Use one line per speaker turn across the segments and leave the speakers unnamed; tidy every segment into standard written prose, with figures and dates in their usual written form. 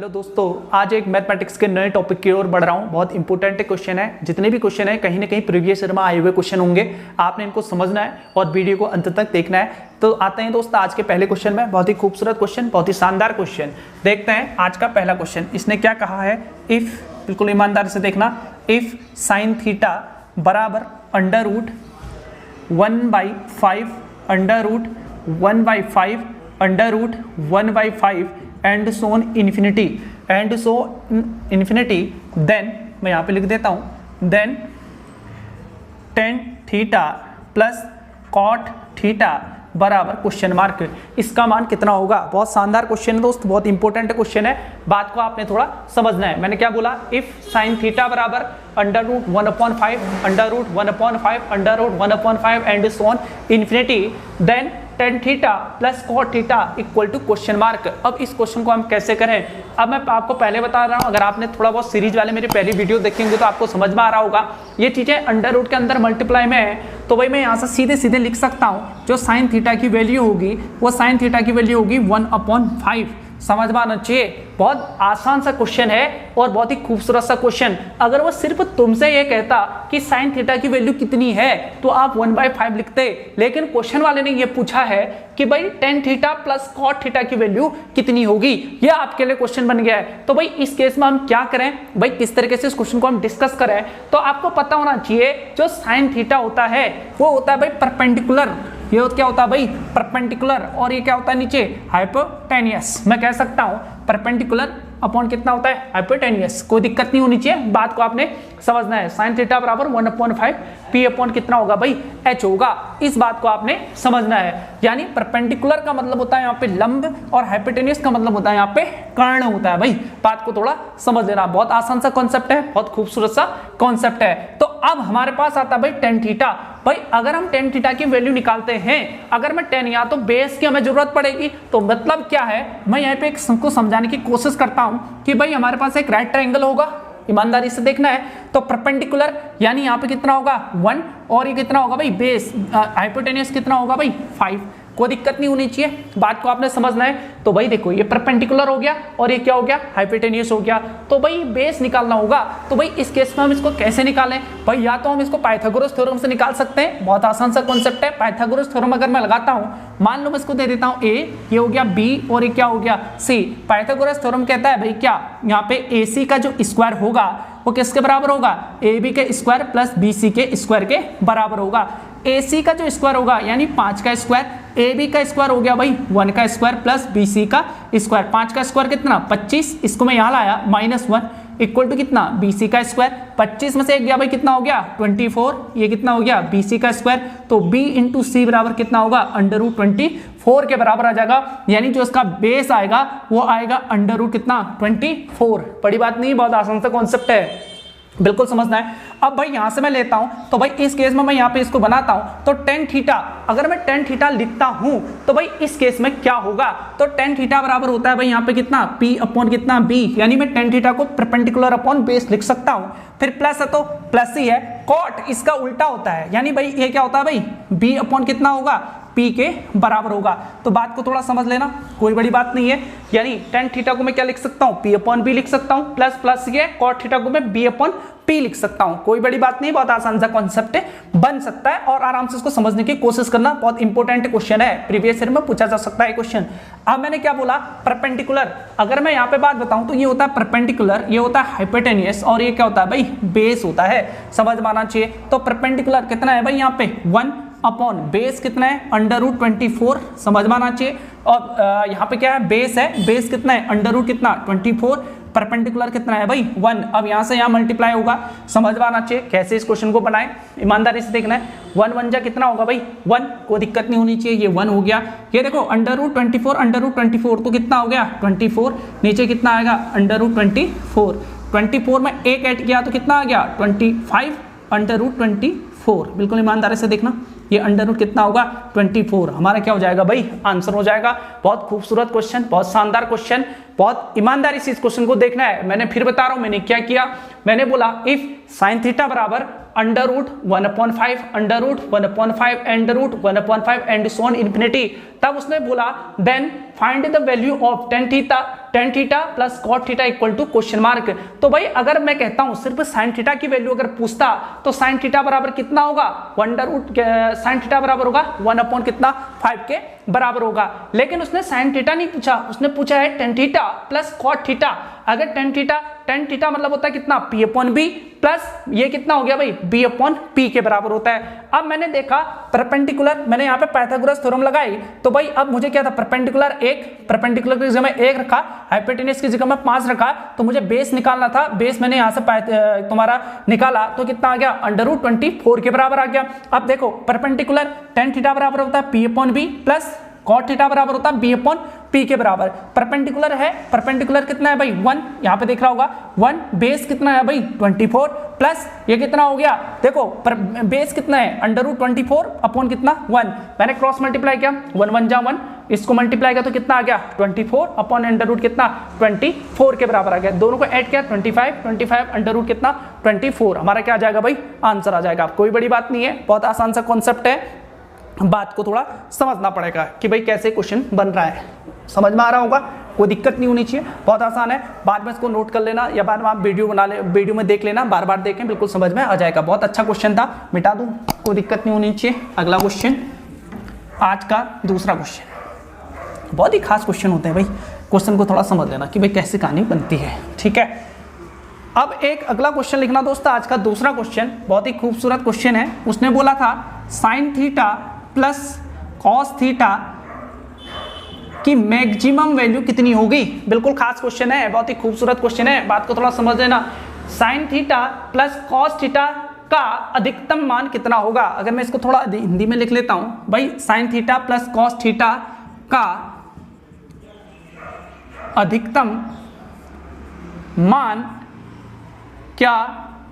Hello दोस्तों, आज एक मैथमेटिक्स के नए टॉपिक की ओर बढ़ रहा हूँ। बहुत इंपॉर्टेंट क्वेश्चन है। जितने भी क्वेश्चन है कहीं ना कहीं प्रीवियस ईयर में आए हुए क्वेश्चन होंगे। आपने इनको समझना है और वीडियो को अंत तक देखना है। तो आते हैं दोस्त आज के पहले क्वेश्चन में। बहुत ही खूबसूरत क्वेश्चन, बहुत ही शानदार क्वेश्चन। देखते हैं आज का पहला क्वेश्चन। इसने क्या कहा है, इफ, बिल्कुल ईमानदारी से देखना, इफ साइन थीटा बराबर under root 1/5 under root 1/5 under root 1/5 and so on infinity then मैं यहाँ पे लिख देता हूँ, then tan theta plus cot theta बराबर क्वेश्चन मार्क, इसका मान कितना होगा। बहुत शानदार क्वेश्चन है दोस्त, बहुत इंपॉर्टेंट क्वेश्चन है। बात को आपने थोड़ा समझना है। मैंने क्या बोला, इफ साइन थीटा बराबर under root 1/5 under root 1/5 under root 1/5 and so on infinity then tan theta plus cot theta equal to question mark. अब इस क्वेश्चन को हम कैसे करें, अब मैं आपको पहले बता रहा हूँ। अगर आपने थोड़ा बहुत सीरीज वाले मेरी पहली वीडियो देखेंगे तो आपको समझ में आ रहा होगा। ये चीजें अंडर रूट के अंदर मल्टीप्लाई में है, तो भाई मैं यहाँ से सीधे सीधे लिख सकता हूँ जो साइन थीटा की वैल्यू होगी वो साइन थीटा की वैल्यू होगी 1/5। समझ में आना चाहिए। बहुत आसान सा क्वेश्चन है और बहुत ही खूबसूरत सा क्वेश्चन। अगर वो सिर्फ तुमसे ये कहता कि साइन थीटा की वैल्यू कितनी है तो आप 1/5 लिखते, लेकिन क्वेश्चन वाले ने ये पूछा है कि भाई tan theta plus cot theta की वैल्यू कितनी होगी। ये आपके लिए क्वेश्चन बन गया है। तो भाई इस केस में हम क्या करें, भाई किस तरीके से इस क्वेश्चन को हम डिस्कस करें, तो आपको पता होना चाहिए जो साइन थीटा होता है वो होता है भाई परपेंडिकुलर। ये क्या होता है भाई, परपेंडिकुलर, और ये क्या होता है नीचे, हाइपोटेनियस। मैं कह सकता हूं परपेंडिकुलर अपॉन कितना होता है, हाइपोटेनियस। कोई दिक्कत नहीं होनी चाहिए, बात को आपने समझना है। साइन थीटा बराबर 1/5 पी अपॉन कितना होगा भाई, h होगा। इस बात को आपने समझना है। यानी परपेंडिकुलर का मतलब होता है यहाँ पे लंब और हाइपोटेनियस का मतलब होता है यहाँ पे कर्ण होता है। भाई बात को थोड़ा समझ लेना। बहुत आसान सा कॉन्सेप्ट है, बहुत खूबसूरत सा कॉन्सेप्ट है। तो अब हमारे पास आता है भाई tan थीटा। भाई अगर हम tan थीटा की वैल्यू निकालते हैं, अगर मैं tan या तो बेस की हमें जरूरत पड़ेगी, तो मतलब क्या है, मैं यहाँ पे एक को समझाने की कोशिश करता हूं कि भाई हमारे पास एक राइट ट्रायंगल होगा। ईमानदारी से देखना है तो परपेंडिकुलर यानी यहाँ पे कितना होगा 1 और ये कितना होगा भाई बेस, हाइपोटेनियस कितना होगा भाई 5। कोई दिक्कत नहीं होनी चाहिए, बात को आपने समझना है। तो भाई देखो ये परपेंडिकुलर हो गया और ये क्या हो गया, हाइपोटेनियस हो गया। तो भाई बेस निकालना होगा। तो भाई इस केस में हम इसको कैसे निकालें भाई, या तो हम इसको पाइथागोरस थ्योरम से निकाल सकते हैं। बहुत आसान सा कॉन्सेप्ट है। पाइथागोरस थ्योरम अगर मैं लगाता हूं, मान लो मैं इसको दे देता हूं a, ये हो गया b और ये क्या हो गया c। पाइथागोरस थ्योरम कहता है भाई क्या, यहाँ पे ac का जो स्क्वायर होगा वो किसके बराबर होगा, ab के स्क्वायर प्लस bc के स्क्वायर के बराबर होगा। AC का जो स्क्वायर होगा यानी 5 का स्क्वायर, AB का स्क्वायर हो गया भाई 1 का स्क्वायर प्लस BC का स्क्वायर। 5 का स्क्वायर कितना 25, इसको मैं यहाँ लाया -1 इक्वल टू कितना BC का स्क्वायर। 25 में से एक गया भाई कितना हो गया 24, ये कितना हो गया BC का स्क्वायर। तो B इंटू C बराबर कितना होगा √24 के बराबर आ जाएगा। यानी जो इसका बेस आएगा वो आएगा √, कितना 24। बड़ी बात नहीं, बहुत आसान सा कॉन्सेप्ट है, बिल्कुल समझना है। अब भाई यहां से मैं लेता हूं, तो भाई इस केस में मैं यहां पे इसको बनाता हूं, तो tan थीटा, अगर मैं tan थीटा लिखता हूं तो भाई इस केस में क्या होगा, तो tan थीटा बराबर होता है भाई यहां पे कितना p अपॉन कितना b। यानी मैं tan थीटा को परपेंडिकुलर अपॉन बेस लिख सकता हूं। फिर प्लस है तो प्लस ही है। कॉट इसका उल्टा होता है, यानी भाई ये क्या होता है भाई b अपॉन कितना होगा, p के बराबर होगा। तो बात को थोड़ा समझ लेना, कोई बड़ी बात नहीं है। यानी tan थीटा को मैं क्या लिख सकता हूँ, p अपॉन b लिख सकता हूँ, प्लस प्लस ये cot थीटा को मैं b अपॉन p लिख सकता हूँ। कोई बड़ी बात नहीं, बहुत आसान सा कॉन्सेप्ट बन सकता है और आराम से इसको समझने की कोशिश करना। बहुत इंपॉर्टेंट क्वेश्चन है, प्रीवियस ईयर में पूछा जा सकता है क्वेश्चन। अब मैंने क्या बोला, परपेंडिकुलर। अगर मैं यहाँ पे बात बताऊं तो ये होता है परपेंडिकुलर, ये होता है हाइपोटेनियस और ये क्या होता है भाई बेस होता है। समझ में आना चाहिए। तो परपेंडिकुलर कितना है भाई यहाँ पे 1 अपॉन बेस कितना है √24। समझ में आना चाहिए। और यहाँ पे क्या है बेस है, बेस कितना है √ कितना 24, परपेंडिकुलर कितना है भाई 1। अब यहाँ से यहाँ मल्टीप्लाई होगा। समझ में आना चाहिए कैसे इस क्वेश्चन को बनाएं, ईमानदारी से देखना है। 1 1 जा कितना होगा भाई 1, कोई दिक्कत नहीं होनी चाहिए, ये 1 हो गया। ये देखो √24 तो कितना हो गया 24, नीचे कितना आएगा √24। 24 में एक ऐड किया तो कितना आ गया 25 √24। बिल्कुल ईमानदारी से देखना, ये √ कितना होगा 24। हमारा क्या हो जाएगा भाई आंसर हो जाएगा। बहुत खूबसूरत क्वेश्चन, बहुत शानदार क्वेश्चन, बहुत ईमानदारी से इस क्वेश्चन को देखना है। मैंने फिर बता रहा हूं मैंने क्या किया, मैंने बोला इफ साइन थीटा बराबर √1/5 √1/5 एंड √1/5 एंड सोन इन्फिनिटी, तब उसने बोला then find the value of tan theta tan theta plus cot theta equal to question mark. तो भाई अगर मैं कहता हूं सिर्फ साइन थीटा की वैल्यू अगर पूछता तो साइन थीटा बराबर कितना होगा, अंडर रूट साइन थीटा बराबर होगा 1 कितना 5 के बराबर होगा। लेकिन उसने साइन थीटा नहीं पूछा, उसने पूछा है tan theta plus cot theta. अगर टेन थीटा मतलब होता है कितना p अपॉन बी प्लस ये कितना हो गया भाई b अपॉन p के बराबर होता है। अब मैंने देखा परपेंडिकुलर, मैंने यहाँ पे पाइथागोरस थ्योरम लगाई, तो भाई अब मुझे क्या था, परपेंडिकुलर की जगह में 1 रखा, हाइपोटेन्यूज की जगह में 5 रखा, तो मुझे बेस निकालना था। बेस मैंने यहाँ से तुम्हारा निकाला तो कितना आ गया, अंडर रूट 24 के बराबर आ गया। अब देखो परपेंडिकुलर टेन थीटा बराबर होता है p upon b plus cot theta बराबर होता है b अपॉन p के बराबर। परपेंडिकुलर है, परपेंडिकुलर कितना है भाई 1, यहाँ पे देख रहा होगा 1, बेस कितना है भाई 24 प्लस ये कितना हो गया, देखो बेस कितना है अंडर रूट 24 अपॉन कितना 1, मैंने क्रॉस मल्टीप्लाई किया 1 1 जा 1, इसको मल्टीप्लाई किया तो कितना आ गया 24 अपॉन अंडर रूट कितना 24 के बराबर आ गया। दोनों को ऐड किया 25 अंडर रूट कितना 24, हमारा क्या आ जाएगा भाई आंसर आ जाएगा। कोई बड़ी बात नहीं है, बहुत आसान सा कॉन्सेप्ट है, बात को थोड़ा समझना पड़ेगा कि भाई कैसे क्वेश्चन बन रहा है। समझ में आ रहा होगा, कोई दिक्कत नहीं होनी चाहिए, बहुत आसान है। बाद में इसको नोट कर लेना या बाद में आप वीडियो बना ले, वीडियो में देख लेना, बार बार देखें, बिल्कुल समझ में आ जाएगा। बहुत अच्छा क्वेश्चन था, मिटा दूं, कोई दिक्कत नहीं होनी चाहिए। अगला क्वेश्चन, आज का दूसरा क्वेश्चन, बहुत ही खास क्वेश्चन होते हैं भाई, क्वेश्चन को थोड़ा समझ लेना कि भाई कैसे कहानी बनती है, ठीक है। अब एक अगला क्वेश्चन लिखना दोस्तों, आज का दूसरा क्वेश्चन बहुत ही खूबसूरत क्वेश्चन है। उसने बोला था sign theta plus cos theta की मैक्सिमम वैल्यू कितनी होगी। बिल्कुल खास क्वेश्चन है, बहुत ही खूबसूरत क्वेश्चन है, बात को थोड़ा समझ लेना। Sign theta plus cos theta का अधिकतम मान कितना होगा। अगर मैं इसको थोड़ा हिंदी में लिख लेता हूं भाई, sign theta plus cos theta का अधिकतम मान क्या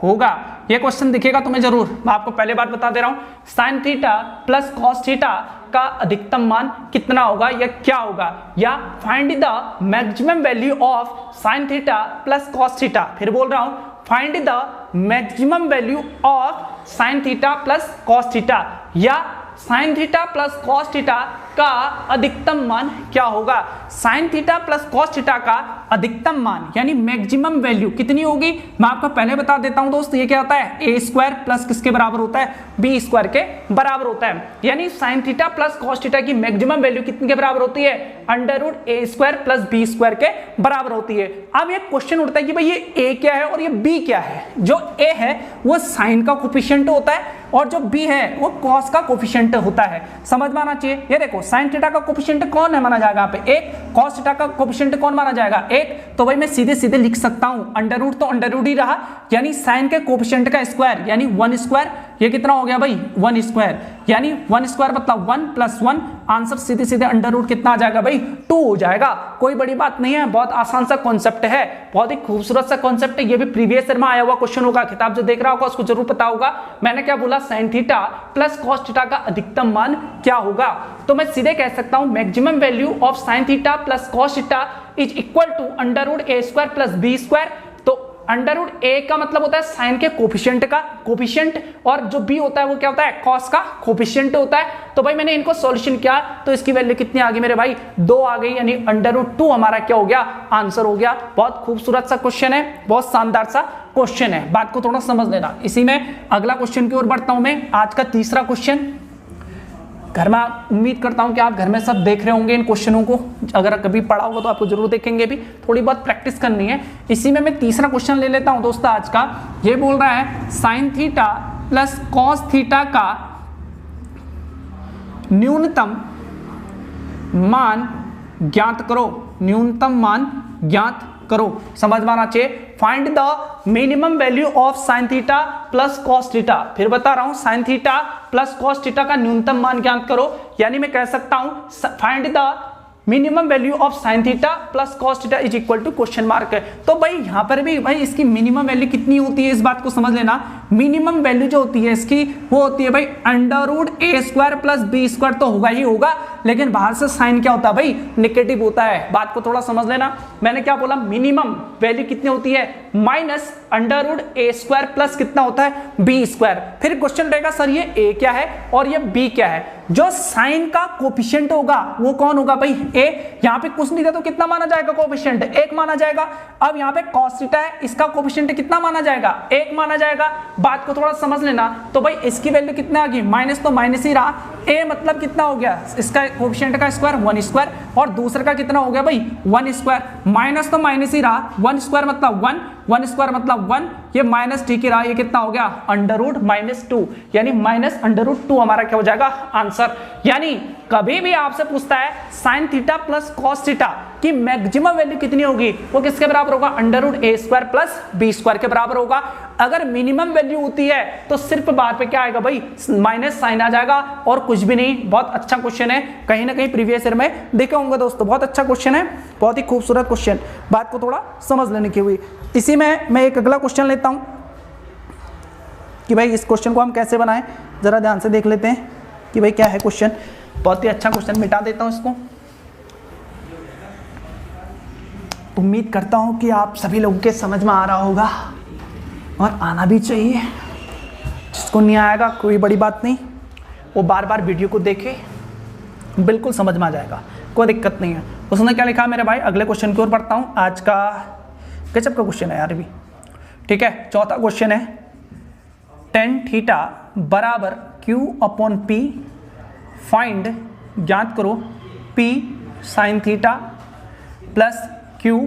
होगा। ये क्वेश्चन दिखेगा तुम्हें जरूर, मैं आपको पहले बात बता दे रहा हूं, sine theta plus cos theta का अधिकतम मान कितना होगा या क्या होगा, या find the maximum value of sine theta plus cos theta. फिर बोल रहा हूं, find the maximum value of sine theta plus cos theta, या sine theta plus cos theta का अधिकतम मान क्या होगा। Sine theta plus cos theta का अधिकतम मान यानी मैक्सिमम वैल्यू कितनी होगी, मैं आपको पहले बता देता हूं दोस्त, ये क्या होता है ए स्क्वायर प्लस किसके बराबर होता है, बी स्क्वायर के बराबर होता है। यानी sign theta plus cos theta की मैक्सिमम वैल्यू कितने के बराबर होती है, under root a square plus b square के बराबर होती है। अब ये क्वेश्चन उठता है कि भाई ये ए क्या है और ये बी क्या है। जो ए है वो साइन का कोफिशिएंट होता है और जो बी है वो कॉस का कोफिशिएंट होता है, समझ में आना चाहिए। ये देखो साइन थीटा का कोफिशिएंट कौन है माना जाएगा यहाँ पे, एक, कॉस थीटा का कोफिशिएंट कौन माना जाएगा, एक। तो भाई मैं सीधे सीधे लिख सकता हूं, अंडर रूट तो अंडर रूट ही रहा, यानी साइन के कोफिशिएंट का स्क्वायर यानी 1 स्क्वायर, ये कितना हो गया भाई 1 स्क्वायर, यानी 1 स्क्वायर मतलब 1 प्लस 1, आंसर सीधे सीधे अंडर रूट कितना आ जाएगा भाई 2 हो जाएगा। कोई बड़ी बात नहीं है, बहुत आसान सा कॉन्सेप्ट है, बहुत ही खूबसूरत सा कॉन्सेप्ट है। ये भी प्रीवियस ईयर में आया हुआ क्वेश्चन होगा, किताब जो देख रहा होगा उसको जरूर पता होगा। मैंने क्या बोला, sign theta plus cos theta का अधिकतम मान क्या होगा, तो मैं सीधे कह सकता हूं maximum value of sine theta plus cos theta is equal to under root a square plus b square. तो अंडर रूट ए का मतलब होता है साइन के कोफिशिएंट का कोफिशिएंट, और जो बी होता है वो क्या होता है, कॉस का कोफिशिएंट होता है। तो भाई मैंने इनको सॉल्यूशन किया तो इसकी वैल्यू कितनी आ गई मेरे भाई 2 आ गई, यानी अंडर रूट 2 हमारा क्या हो गया, आंसर हो गया। बहुत खूबसूरत सा क्वेश्चन है, बहुत शानदार सा क्वेश्चन है, बात को थोड़ा समझ लेना। इसी में अगला क्वेश्चन की ओर बढ़ता हूं मैं, आज का तीसरा क्वेश्चन। घर में उम्मीद करता हूं कि आप घर में सब देख रहे होंगे इन क्वेश्चनों को, अगर कभी पढ़ा होगा तो आपको जरूर देखेंगे भी, थोड़ी बहुत प्रैक्टिस करनी है। इसी में मैं तीसरा क्वेश्चन ले लेता हूं दोस्तों आज का। ये बोल रहा है sine theta plus cos theta का न्यूनतम मान ज्ञात करो, न्यूनतम मान ज्ञात करो, समझ में आना चाहिए। Find the minimum value of sine theta plus cos theta. फिर बता रहा हूं, sine theta plus cos theta का न्यूनतम मान ज्ञात करो, यानी मैं कह सकता हूं find the minimum value of sine theta plus cos theta is equal to question mark है। तो भाई यहां पर भी भाई इसकी मिनिमम वैल्यू कितनी होती है, इस बात को समझ लेना। मिनिमम वैल्यू जो होती है इसकी वो होती है भाई under root a square plus b square, तो होगा ही होगा, लेकिन बाहर से साइन क्या होता है भाई नेगेटिव होता है, बात को थोड़ा समझ लेना। मैंने क्या बोला, मिनिमम वैल्यू कितनी होती है minus under root a square plus कितना होता है बी स्क्वायर। फिर क्वेश्चन रहेगा सर ये ए क्या है और ये बी क्या है। जो साइन का कोफिशिएंट होगा वो कौन होगा भाई, ए। यहाँ पे कुछ नहीं था तो कितना माना जाएगा कोफिशिएंट, 1 माना जाएगा। अब यहाँ पे cos थीटा है, इसका कोफिशिएंट कितना माना जाएगा, 1 माना जाएगा। बात को थोड़ा समझ लेना, तो भाई इसकी वैल्यू कितना आ गई, माइनस तो माइनस ही रहा, a मतलब कितना हो गया, इसका कोफिशिएंट का स्क्वायर 1 स्क्वायर, और दूसरे का कितना हो गया भाई 1 स्क्वायर, माइनस तो माइनस ही रहा, 1 स्क्वायर मतलब 1, 1 स्क्वायर मतलब 1, ये माइनस ठीक ही रहा, ये कितना हो गया अंडर रूट -2, यानी माइनस अंडर रूट 2 हमारा क्या हो जाएगा आंसर। यानी कभी भी आपसे पूछता है sine theta plus cos theta की मैक्सिमम वैल्यू कितनी होगी, वो किसके बराबर होगा, under root a square plus b square के बराबर होगा। अगर मिनिमम वैल्यू होती है तो सिर्फ बात पे क्या आएगा भाई, माइनस साइन आ जाएगा और कुछ भी नहीं। बहुत अच्छा क्वेश्चन है, कहीं ना कहीं प्रीवियस ईयर में देखे होंगे दोस्तों, बहुत अच्छा क्वेश्चन है, बहुत ही खूबसूरत क्वेश्चन, बात को थोड़ा समझ लेने की हुई। इसी में मैं एक अगला क्वेश्चन लेता हूं कि भाई इस क्वेश्चन को हम कैसे बनाएं, जरा ध्यान से देख लेते हैं कि भाई क्या है क्वेश्चन। बहुत ही अच्छा क्वेश्चन, मिटा देता हूं इसको। उम्मीद करता हूं कि आप सभी लोगों के समझ में आ रहा होगा और आना भी चाहिए। जिसको नहीं आएगा कोई बड़ी बात नहीं, वो बार बार वीडियो को देखे, बिल्कुल समझ में आ जाएगा, कोई दिक्कत नहीं है। उसने क्या लिखा मेरे भाई, अगले क्वेश्चन की ओर बढ़ता हूं। आज का गजब का क्वेश्चन है यार भी, ठीक है। चौथा क्वेश्चन है, tan थीटा बराबर Q/P, फाइंड ज्ञात करो P sine theta plus Q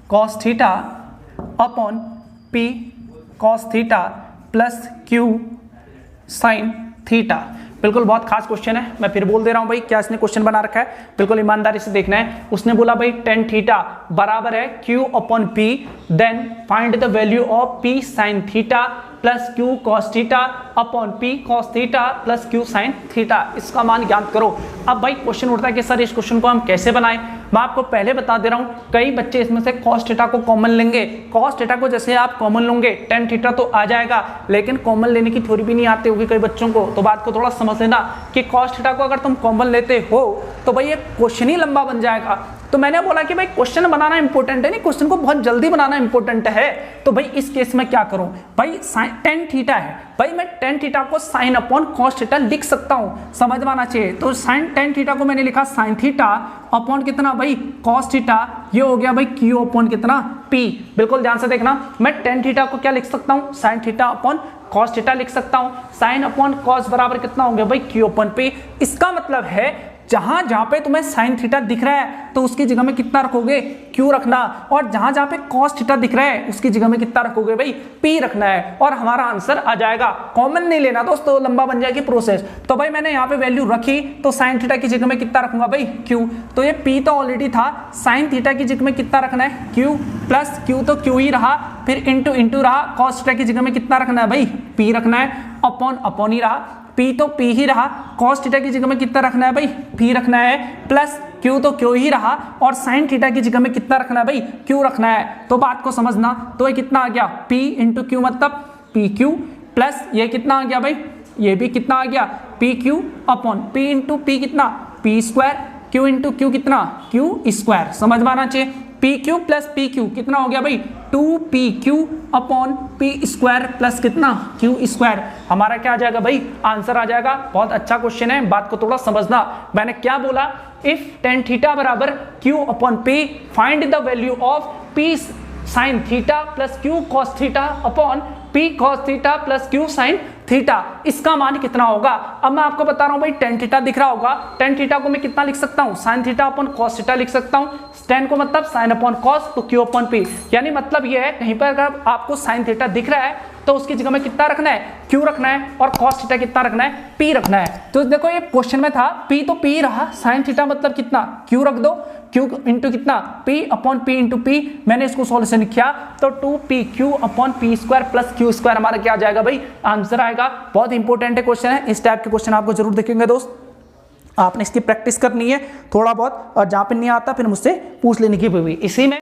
cos theta upon P cos theta plus Q sine theta. बिल्कुल बहुत खास क्वेश्चन है, मैं फिर बोल दे रहा हूं भाई क्या इसने क्वेश्चन बना रखा है, बिल्कुल ईमानदारी से देखना है। उसने बोला भाई tan थीटा बराबर है Q/P, then find the value of P sine theta plus Q cos theta upon P cos theta plus Q sine theta, इसका मान ज्ञात करो। अब भाई क्वेश्चन उठता है कि सर इस क्वेश्चन को हम कैसे बनाएं। मैं आपको पहले बता दे रहा हूं, कई बच्चे इसमें से cos थीटा को कॉमन लेंगे। cos थीटा को जैसे आप कॉमन लोगे tan थीटा तो आ जाएगा, लेकिन कॉमन लेने की थ्योरी भी नहीं आती होगी कई बच्चों को। तो बात को थोड़ा समझ लेना कि cos थीटा को अगर तुम कॉमन लेते हो तो भाई ये क्वेश्चन ही लंबा बन जाएगा। तो मैंने बोला कि भाई क्वेश्चन बनाना इंपॉर्टेंट है, नहीं क्वेश्चन को बहुत जल्दी बनाना इंपॉर्टेंट है। तो भाई इस केस में क्या करूं, भाई tan थीटा है, भाई मैं tan थीटा को साइन अपॉन cos थीटा लिख सकता हूं, समझ में आना चाहिए। तो साइन tan थीटा को मैंने लिखा साइन थीटा अपॉन कितना भाई cos थीटा, ये हो गया भाई Q अपॉन कितना P। बिल्कुल ध्यान से देखना, मैं tan थीटा को क्या लिख सकता हूं, sine theta upon cos theta लिख सकता हूं। साइन अपॉन cos बराबर कितना हो गया भाई Q अपॉन P। इसका मतलब है जहां जहां पे तुम्हें साइन थीटा दिख रहा है तो उसकी जगह में कितना रखोगे, Q रखना, और जहां जहां पे cos थीटा दिख रहा है उसकी जगह में कितना रखोगे भाई, P रखना है, और हमारा आंसर आ जाएगा। कॉमन नहीं लेना दोस्तों, लंबा बन जाएगी प्रोसेस। तो भाई मैंने यहाँ पे वैल्यू रखी, तो साइन थीटा की जगह में कितना रखूंगा भाई Q, तो ये P तो ऑलरेडी था, साइन थीटा की जगह में कितना रखना है Q, प्लस Q तो Q ही रहा, फिर इंटू रहा, cos थीटा की जगह में कितना रखना है भाई P रखना है, अपॉन ही रहा, P तो P ही रहा, cos थीटा की जगह में कितना रखना है भाई P रखना है, प्लस Q तो Q ही रहा, और sin थीटा की जगह में कितना रखना है भाई Q रखना है। तो बात को समझना, तो ये कितना आ गया P इंटू Q मतलब PQ, प्लस ये कितना आ गया भाई, ये भी कितना आ गया PQ upon P into P कितना P square, Q into Q कितना Q स्क्वायर, समझ में आना चाहिए। PQ प्लस PQ कितना हो गया भाई 2PQ upon P square plus कितना Q स्क्वायर, हमारा क्या आ जाएगा भाई आंसर आ जाएगा। बहुत अच्छा क्वेश्चन है, बात को थोड़ा समझना। मैंने क्या बोला, इफ tan थीटा बराबर Q upon P, find the value of P sine theta plus Q cos theta upon P cos theta plus Q sine theta, इसका मान कितना होगा। अब मैं आपको बता रहा हूं भाई tan थीटा दिख रहा होगा, tan थीटा को मैं कितना लिख सकता हूं, sin theta upon cos theta लिख सकता हूं। tan को मतलब sin अपॉन cos, तो Q अपॉन P, यानी मतलब ये है कहीं पर अगर आपको sin थीटा दिख रहा है तो उसकी जगह में कितना रखना है Q रखना है, और cos थीटा कितना रखना है P रखना है। तो देखो ये क्वेश्चन में था P तो P रहा, sin थीटा मतलब कितना Q रख दो, Q इंटू कितना P upon P into P, मैंने इसको सॉल्यूशन किया तो 2PQ upon P square plus Q square हमारा क्या आ जाएगा भाई आंसर आएगा। बहुत इंपॉर्टेंट है क्वेश्चन है, इस टाइप के क्वेश्चन आपको जरूर देखेंगे दोस्त, आपने इसकी प्रैक्टिस करनी है थोड़ा बहुत, और जहां पे नहीं आता फिर मुझसे पूछ लेने की भी। इसी में